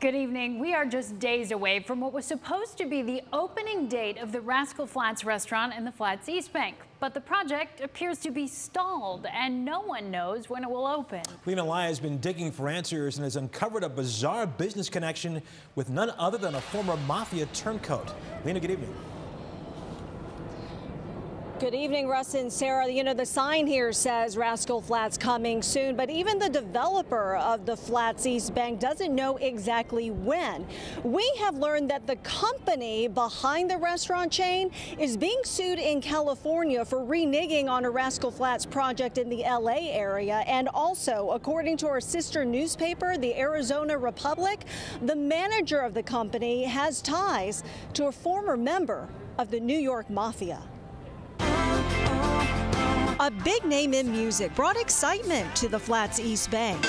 Good evening. We are just days away from what was supposed to be the opening date of the Rascal Flatts restaurant in the Flats East Bank. But the project appears to be stalled, and no one knows when it will open. Lena Lai has been digging for answers and has uncovered a bizarre business connection with none other than a former mafia turncoat. Lena, good evening. Good evening, Russ and Sarah. You know, the sign here says Rascal Flatts coming soon, but even the developer of the Flats East Bank doesn't know exactly when. We have learned that the company behind the restaurant chain is being sued in California for reneging on a Rascal Flatts project in the LA area. And also, according to our sister newspaper, the Arizona Republic, the manager of the company has ties to a former member of the New York Mafia. A big name in music brought excitement to the Flats East Bank.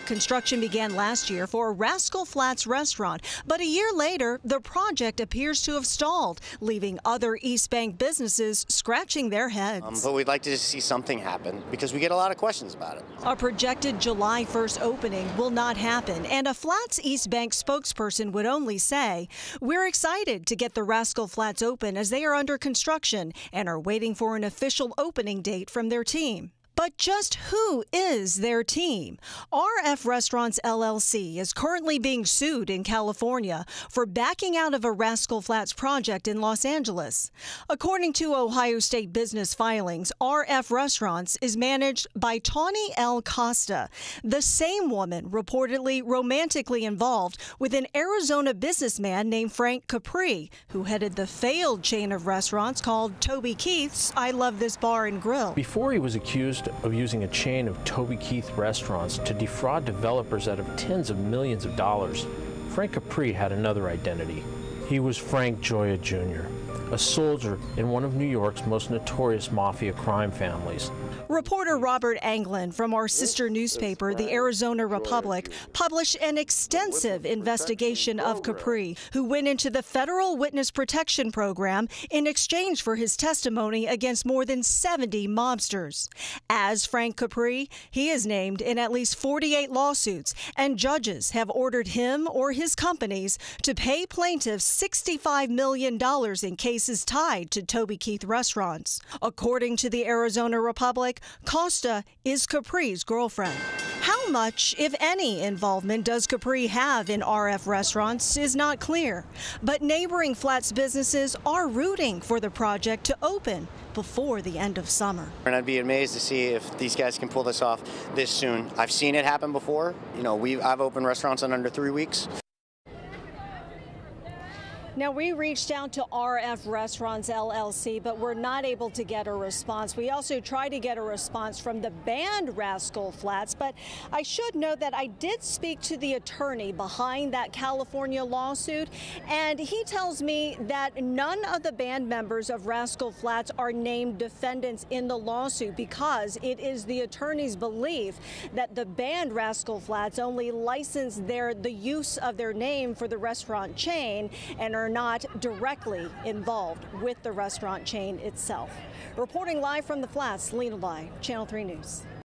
Construction began last year for a Rascal Flatts restaurant, but a year later, the project appears to have stalled, leaving other East Bank businesses scratching their heads. But we'd like to see something happen because we get a lot of questions about it. A projected July 1st opening will not happen, and a Flats East Bank spokesperson would only say, "We're excited to get the Rascal Flatts open as they are under construction and are waiting for an official opening date from their team." But just who is their team? RF Restaurants LLC is currently being sued in California for backing out of a Rascal Flatts project in Los Angeles. According to Ohio State business filings, RF Restaurants is managed by Tawny L. Costa, the same woman reportedly romantically involved with an Arizona businessman named Frank Capri, who headed the failed chain of restaurants called Toby Keith's I Love This Bar and Grill. Before he was accused of using a chain of Toby Keith restaurants to defraud developers out of tens of millions of dollars, Frank Capri had another identity. He was Frank Gioia Jr., a soldier in one of New York's most notorious mafia crime families. Reporter Robert Anglin from our sister newspaper, the Arizona Republic, published an extensive investigation of Capri, who went into the Federal Witness Protection Program in exchange for his testimony against more than 70 mobsters. As Frank Capri, he is named in at least 48 lawsuits, and judges have ordered him or his companies to pay plaintiffs $65 million in cases tied to Toby Keith restaurants. According to the Arizona Republic, Costa is Capri's girlfriend. How much, if any, involvement does Capri have in RF Restaurants is not clear, but neighboring Flats businesses are rooting for the project to open before the end of summer. And I'd be amazed to see if these guys can pull this off this soon. I've seen it happen before. You know, I've opened restaurants in under 3 weeks. Now, we reached out to RF Restaurants LLC, but we're not able to get a response. We also tried to get a response from the band Rascal Flatts, but I should note that I did speak to the attorney behind that California lawsuit, and he tells me that none of the band members of Rascal Flatts are named defendants in the lawsuit because it is the attorney's belief that the band Rascal Flatts only licensed the use of their name for the restaurant chain and are not directly involved with the restaurant chain itself. Reporting live from the Flats, Lena Lai, Channel 3 News.